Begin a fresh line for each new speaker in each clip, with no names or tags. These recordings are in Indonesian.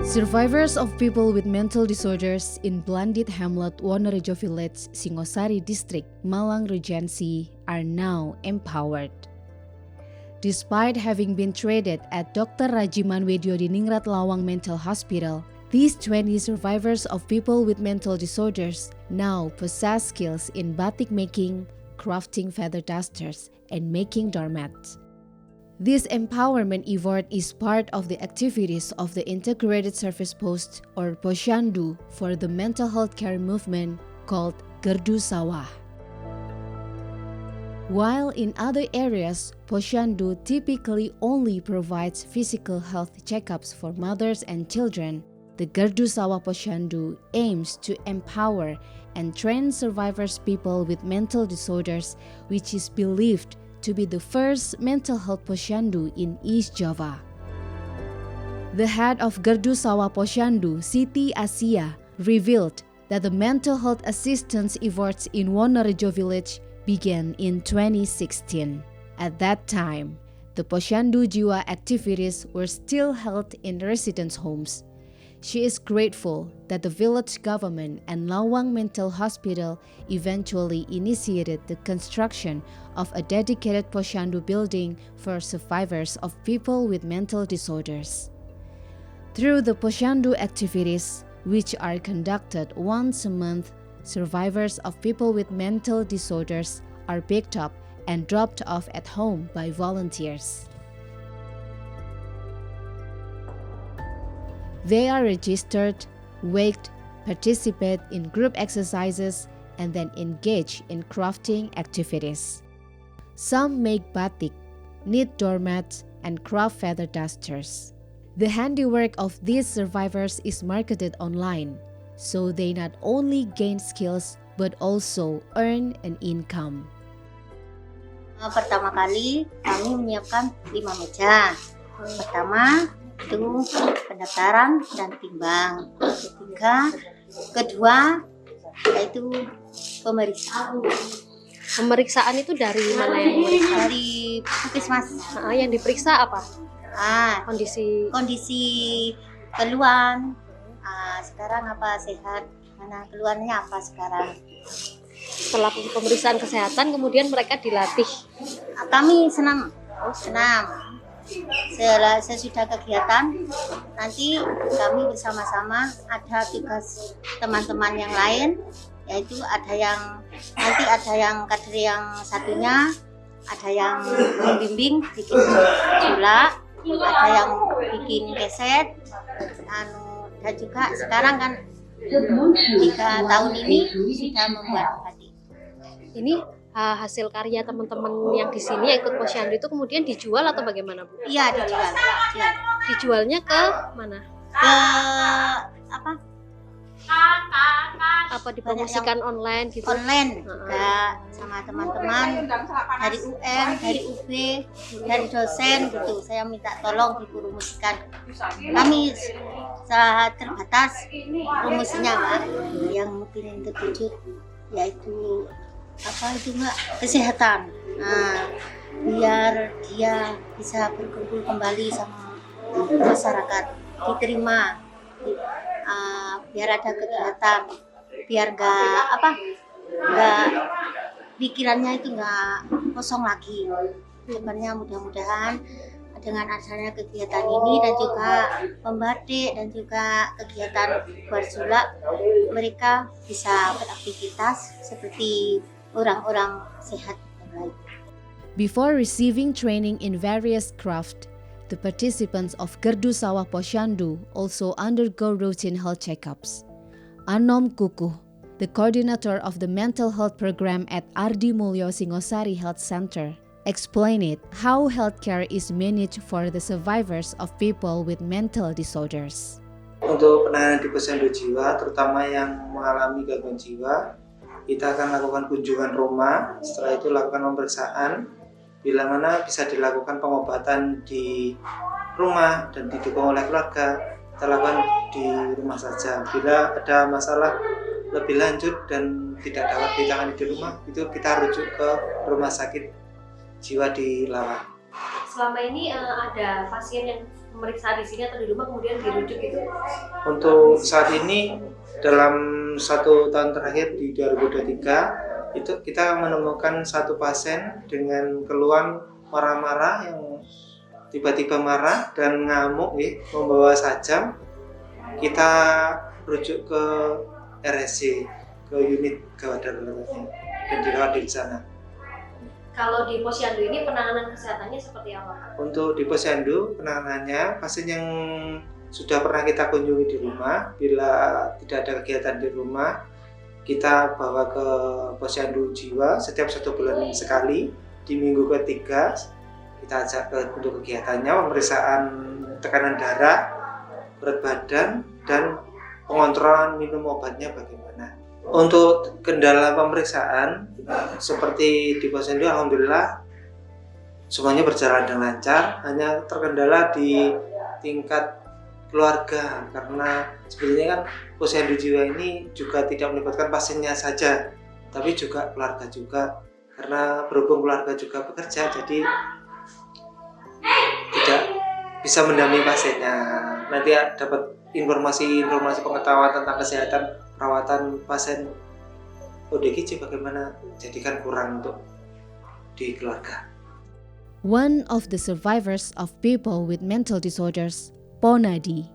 Survivors of people with mental disorders in Blandit Hamlet, Wonorejo Village, Singosari District, Malang Regency are now empowered. Despite having been treated at Dr. Rajiman Wedyo Diningrat Lawang Mental Hospital, these 20 survivors of people with mental disorders now possess skills in batik making, crafting feather dusters, and making doormats. This empowerment effort is part of the activities of the Integrated Service Post or Posyandu for the mental health care movement called Gardu Sawah. While in other areas, Posyandu typically only provides physical health checkups for mothers and children, the Gardu Sawah Posyandu aims to empower and train survivors people with mental disorders, which is believed to be the first mental health Posyandu in East Java. The head of Gardu Sawah Posyandu, Siti Asia, revealed that the mental health assistance efforts in Wonorejo village began in 2016. At that time, the Posyandu Jiwa activities were still held in residence homes. She is grateful that the village government and Lawang Mental Hospital eventually initiated the construction of a dedicated Posyandu building for survivors of people with mental disorders. Through the Posyandu activities, which are conducted once a month, survivors of people with mental disorders are picked up and dropped off at home by volunteers. They are registered, weighed, participate in group exercises, and then engage in crafting activities. Some make batik, knit doormats, and craft feather dusters. The handiwork of these survivors is marketed online, so they not only gain skills but also earn an income.
Pertama kali kami menyiapkan 5 meja. Pertama itu pendaftaran dan timbang. Kedua yaitu pemeriksaan.
Pemeriksaan itu dari mana yang diperiksa?
Dari puskesmas.
Yang diperiksa apa?
Kondisi keluhan. Sekarang apa sehat? Mana keluhannya apa sekarang?
Setelah pemeriksaan kesehatan, kemudian mereka dilatih.
Kami senam. Sesudah kegiatan, nanti kami bersama-sama ada tugas teman-teman yang lain, yaitu ada yang kader yang satunya, ada yang membimbing bikin bola, ada yang bikin keset, dan juga sekarang kan 3 tahun ini sudah membuat batik.
Ini hasil karya teman-teman yang di sini yang ikut Posyandu itu kemudian dijual atau bagaimana, Bu?
Iya, dijual.
Dijualnya ke mana?
Ke
apa dipromosikan online gitu?
Online juga sama teman-teman dari UN, dari UB, dari dosen gitu. Saya minta tolong dipromosikan. Kami terbatas promosinya, Mbak. Yang mungkin terwujud yaitu kesehatan. Biar dia bisa berkumpul kembali sama masyarakat, diterima, biar ada kegiatan, biar nggak pikirannya itu nggak kosong lagi. Sebenarnya mudah-mudahan dengan adanya kegiatan ini dan juga membatik dan juga kegiatan bersulak, mereka bisa beraktivitas seperti orang-orang sehat yang lain.
Before receiving training in various craft, the participants of Gardu Sawah Posyandu also undergo routine health checkups. Anom Kukuh, the coordinator of the mental health program at Ardi Mulyo Singosari Health Center, explained how healthcare is managed for the survivors of people with mental disorders.
Untuk penanganan di Posyandu Jiwa, terutama yang mengalami gangguan jiwa, kita akan lakukan kunjungan rumah, setelah itu lakukan pemeriksaan, bila mana bisa dilakukan pengobatan di rumah dan didukung oleh keluarga, kita lakukan di rumah saja. Bila ada masalah lebih lanjut dan tidak dapat ditangani di rumah, itu kita rujuk ke rumah sakit jiwa di Lawang.
Selama ini ada pasien yang pemeriksaan di sini atau di rumah kemudian dirujuk gitu?
Untuk saat ini dalam 1 tahun terakhir di 2023 itu kita menemukan 1 pasien dengan keluhan marah-marah yang tiba-tiba marah dan ngamuk membawa sajam. Kita rujuk ke RSC, ke unit gawat daruratnya dan dirawat di sana.
Kalau di Posyandu ini penanganan kesehatannya seperti apa, Pak?
Untuk di Posyandu penanganannya pasien yang sudah pernah kita kunjungi di rumah, bila tidak ada kegiatan di rumah, kita bawa ke Posyandu Jiwa setiap 1 bulan sekali. Di minggu ketiga kita ajak untuk kegiatannya pemeriksaan tekanan darah, berat badan, dan pengontrolan minum obatnya bagaimana. Untuk kendala pemeriksaan seperti di Posyandu, alhamdulillah semuanya berjalan dengan lancar. Hanya terkendala di tingkat keluarga karena sebenarnya kan Posyandu Jiwa ini juga tidak melibatkan pasiennya saja, tapi juga keluarga juga. Karena berhubung keluarga juga bekerja, jadi tidak bisa mendampingi pasiennya. Nanti dapat informasi pengetahuan tentang kesehatan perawatan pasien ODGJ bagaimana, jadikan kurang untuk di keluarga.
One of the survivors of people with mental disorders, Ponadi,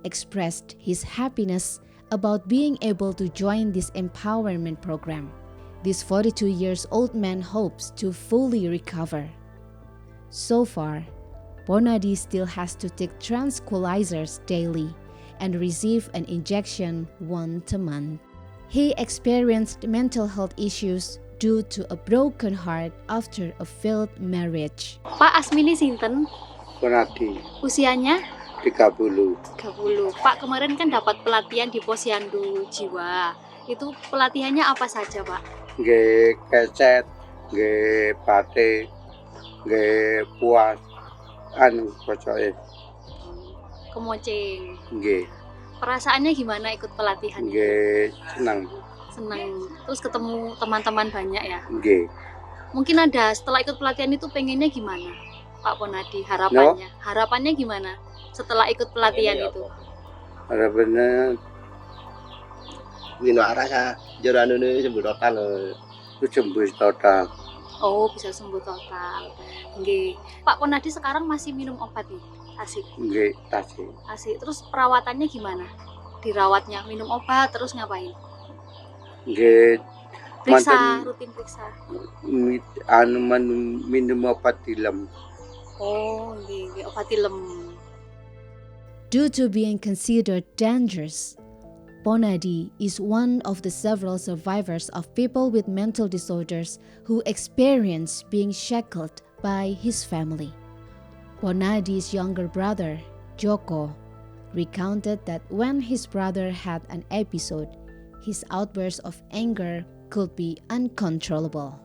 expressed his happiness about being able to join this empowerment program. This 42 years old man hopes to fully recover. So far, Ponadi still has to take tranquilizers daily and receive an injection once a month. He experienced mental health issues due to a broken heart after a failed marriage.
Pak, asmini sinten?
Ponadi
Usianya?
30.
30. Pak, kemarin kan dapat pelatihan di Posyandu Jiwa. Itu pelatihannya apa saja, Pak?
Nggih kecet, nggih pate, nggih puas pocoke.
Kemoceng.
Nggih,
Perasaannya gimana ikut pelatihan itu?
nggih seneng.
Senang. Terus ketemu teman-teman banyak ya?
Nggih.
Mungkin ada setelah ikut pelatihan itu pengennya gimana, Pak Ponadi? Harapannya? Harapannya gimana setelah ikut pelatihan itu?
Harapannya
Wino rasa jaran ini sembuh total.
sembuh total.
Oh, bisa sembuh total. Nggih. Pak Ponadi sekarang masih minum obat nih? Asik.
Nggih, tasih.
Asik. Terus perawatannya gimana? Dirawatnya minum obat terus ngapain?
Nggih,
Periksa, rutin periksa.
minum obat dilem.
Oh, nggih, obat tilem.
Due to being considered dangerous, Ponadi is one of the several survivors of people with mental disorders who experience being shackled by his family. Ponadi's younger brother, Joko, recounted that when his brother had an episode, his outbursts of anger could be uncontrollable.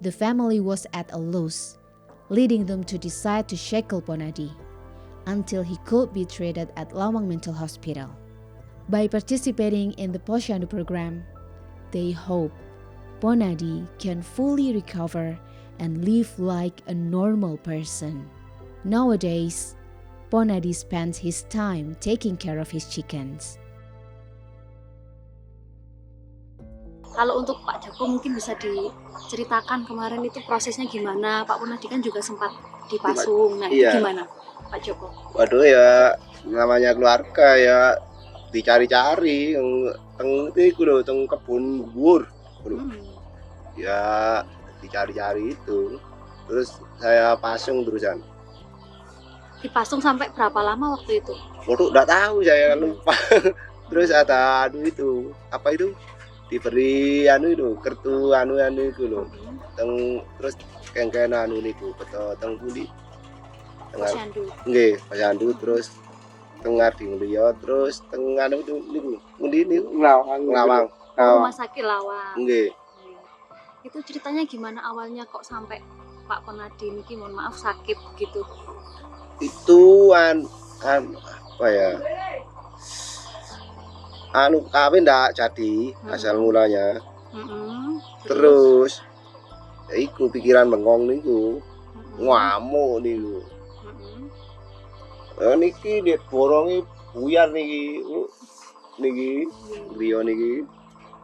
The family was at a loss, leading them to decide to shackle Ponadi until he could be treated at Lawang Mental Hospital. By participating in the Posyandu program, they hope Ponadi can fully recover and live like a normal person. Nowadays, Ponadi spends his time taking care of his chickens.
Kalau untuk Pak Joko mungkin bisa diceritakan kemarin itu prosesnya gimana? Pak Ponadi kan juga sempat dipasung. Nah,
Iya.
itu gimana, Pak Joko?
Waduh ya, namanya keluarga ya dicari-cari teng iku lho, teng kebun bur. Ya dicari-cari itu. Terus saya pasung terusan.
Dipasung sampai berapa lama waktu itu?
Waduh, enggak tahu saya kan lupa. Terus ada itu, apa itu? Diberi itu, kartu itu lho. Terus kengken niku, beto teng pundi?
Posyandu.
Nggih, Posyandu terus tengah di Mulya terus tengah itu niku. Pundi niku? Lawang.
Rumah sakit Lawang.
Nggih.
Itu ceritanya gimana awalnya kok sampai Pak Ponadi niki mohon maaf sakit gitu?
Itu apa ya? Kawin ndak jadi asal mulanya. Terus ya iku pikiran bengong niku. Ngamuk niku. Niki lihat borongi buyar niki. Niki beliau niki.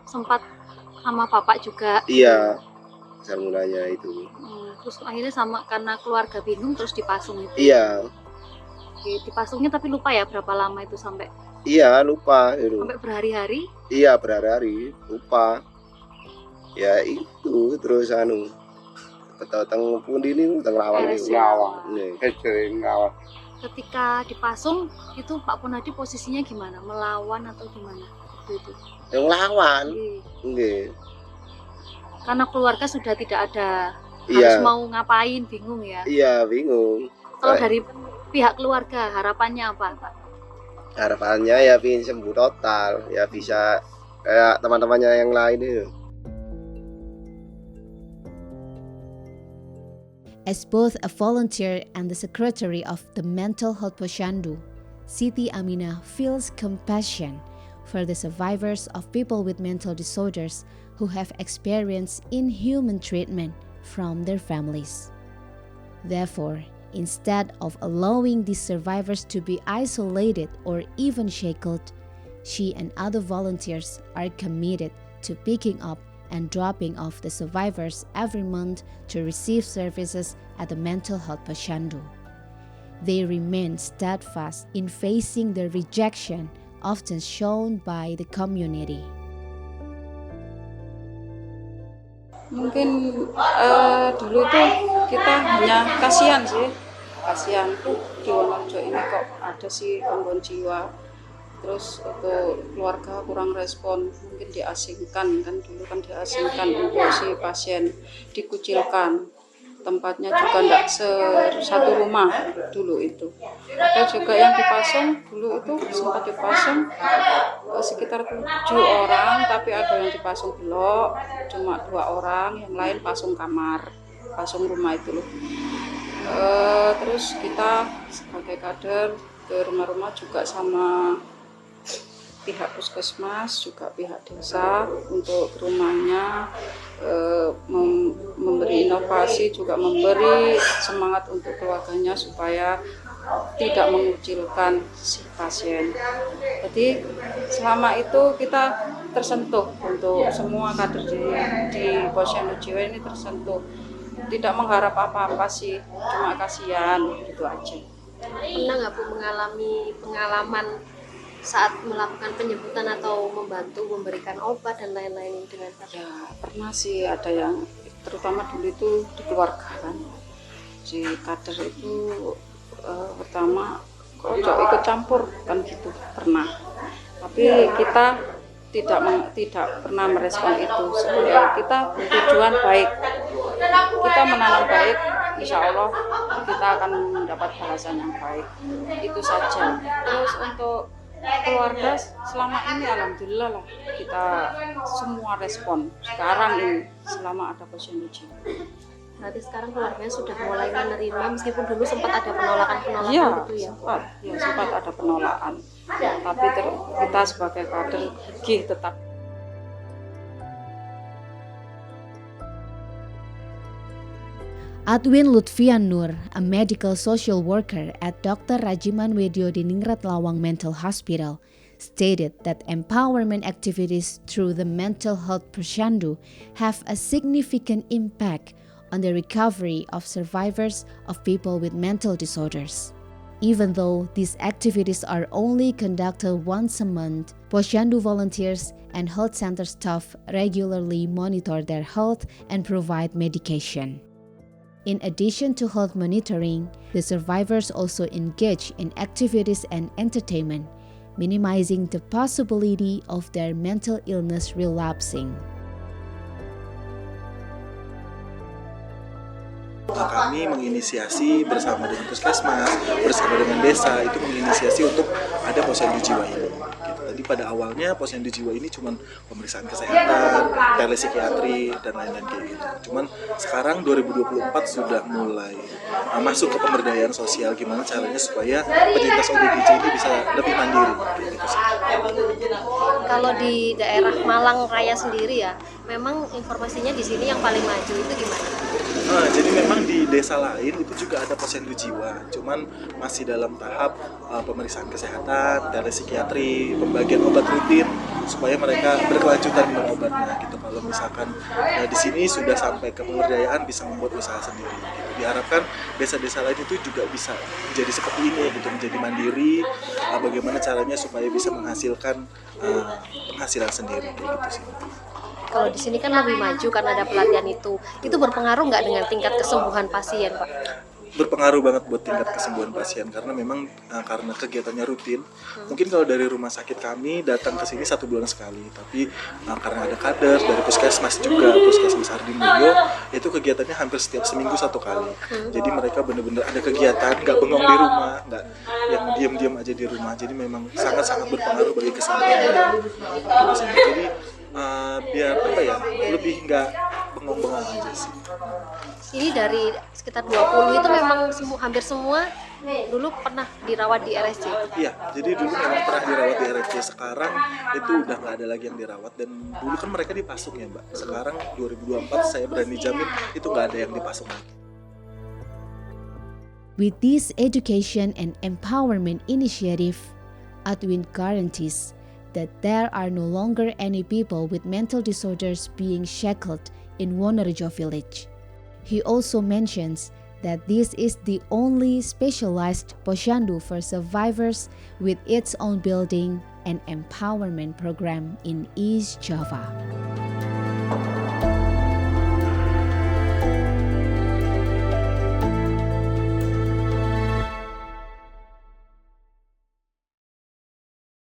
Sempat sama bapak juga.
Iya. Asal mulanya itu.
Terus akhirnya sama karena keluarga bingung terus dipasung itu.
Iya.
Oke, dipasungnya tapi lupa ya berapa lama itu sampai
Iya, lupa itu.
sampai berhari-hari.
Iya, berhari-hari lupa. Ya itu terus petang pundi ini teng lawang
Beres
ini.
ya.
Nih.
sering ngawal.
Ketika dipasung itu Pak Punadi posisinya gimana? Melawan atau gimana waktu itu?
Yang lawan.
Nggih.
Nggih.
Karena keluarga sudah tidak ada, harus
Iya.
mau ngapain, bingung ya.
Iya, bingung.
Kalau dari pihak keluarga harapannya apa, Pak?
Harapannya ya ingin sembuh total, ya bisa kayak teman-temannya yang lain itu.
As both a volunteer and the secretary of the Mental Health Posyandu, Siti Aminah feels compassion for the survivors of people with mental disorders who have experienced inhuman treatment from their families. Therefore, instead of allowing these survivors to be isolated or even shackled, she and other volunteers are committed to picking up and dropping off the survivors every month to receive services at the Mental Health Posyandu. They remain steadfast in facing the rejection often shown by the community.
Mungkin dulu itu kita hanya kasihan sih, kasihan tuh di Wonorejo ini kok ada sih gangguan jiwa. Terus untuk keluarga kurang respon, mungkin diasingkan kan, dulu kan diasingkan untuk si pasien, dikucilkan, tempatnya juga enggak satu rumah dulu itu. Ada juga yang dipasung, dulu itu sempat dipasung sekitar 7 orang, tapi ada yang dipasung blok, cuma 2 orang, yang lain pasung kamar, pasung rumah itu loh. Terus kita sebagai kader ke rumah-rumah juga sama pihak puskesmas, juga pihak desa untuk rumahnya, memberi inovasi, juga memberi semangat untuk keluarganya supaya tidak mengucilkan si pasien. Jadi selama itu kita tersentuh, untuk semua kader di Posyandu Jiwa ini tersentuh, tidak mengharap apa-apa sih, cuma kasihan gitu aja.
Pernah nggak Bu mengalami pengalaman saat melakukan penjemputan atau membantu memberikan obat dan lain-lain dengan pasien?
Ya pernah sih, ada yang terutama dulu itu di keluarga kan, si kader itu pertama kok ikut campur kan gitu, pernah. Tapi kita tidak pernah merespon itu. Sebenarnya kita bertujuan baik, kita menanam baik, insya Allah kita akan mendapat balasan yang baik, itu saja. Terus untuk keluarga selama ini alhamdulillah lah kita semua respon sekarang ini selama ada Posyandu Jiwa.
Berarti sekarang keluarganya sudah mulai menerima, meskipun dulu sempat ada penolakan
Iya,
gitu ya?
sempat ada penolakan. Tapi kita sebagai kader gigih tetap.
Adwin Lutfian Nur, a medical social worker at Dr. Rajiman Wedyo Diningrat Lawang Mental Hospital, stated that empowerment activities through the Mental Health Posyandu have a significant impact on the recovery of survivors of people with mental disorders. Even though these activities are only conducted once a month, Posyandu volunteers and health center staff regularly monitor their health and provide medication. In addition to health monitoring, the survivors also engage in activities and entertainment, minimizing the possibility of their mental illness relapsing.
Kami menginisiasi bersama dengan puskesmas, bersama dengan desa, itu menginisiasi untuk ada Posyandu Jiwa ini. Gitu. Tadi pada awalnya Posyandu Jiwa ini cuma pemeriksaan kesehatan, telepsikiatri, dan lain-lain kayak gitu. Cuman sekarang 2024 sudah mulai masuk ke pemberdayaan sosial, gimana caranya supaya penyintas ODGJ ini bisa lebih mandiri. Gitu sih.
Kalau di daerah Malang Raya sendiri ya, memang informasinya di sini yang paling maju itu gimana?
Jadi memang di desa lain itu juga ada posyandu jiwa, cuman masih dalam tahap pemeriksaan kesehatan, telepsikiatri, pembagian obat rutin supaya mereka berkelanjutan minum obatnya gitu. Kalau misalkan di sini sudah sampai ke pemberdayaan bisa membuat usaha sendiri gitu. Diharapkan desa-desa lain itu juga bisa menjadi seperti ini gitu, menjadi mandiri, bagaimana caranya supaya bisa menghasilkan penghasilan sendiri kayak gitu sih.
Kalau di sini kan lebih maju karena ada pelatihan itu berpengaruh nggak dengan tingkat kesembuhan pasien, Pak?
Berpengaruh banget buat tingkat kesembuhan pasien karena memang karena kegiatannya rutin. Mungkin kalau dari rumah sakit kami datang ke sini 1 bulan sekali, tapi karena ada kader dari puskesmas juga, puskesmas Hardimulyo, itu kegiatannya hampir setiap seminggu 1 kali. Jadi mereka benar-benar ada kegiatan, nggak bengong di rumah, nggak yang diam-diam aja di rumah. Jadi memang sangat-sangat berpengaruh bagi kesembuhan. Jadi biar apa ya, lebih nggak bengong-bengong aja sih.
Ini dari sekitar 20 itu memang hampir semua dulu pernah dirawat di RSJ.
Iya, jadi dulu memang pernah dirawat di RSJ, sekarang itu udah nggak ada lagi yang dirawat, dan dulu kan mereka dipasung ya Mbak. Sekarang 2024 saya berani jamin itu nggak ada yang dipasung lagi.
With this education and empowerment initiative, Adwin guarantees that there are no longer any people with mental disorders being shackled in Wonorejo village. He also mentions that this is the only specialized posyandu for survivors with its own building and empowerment program in East Java.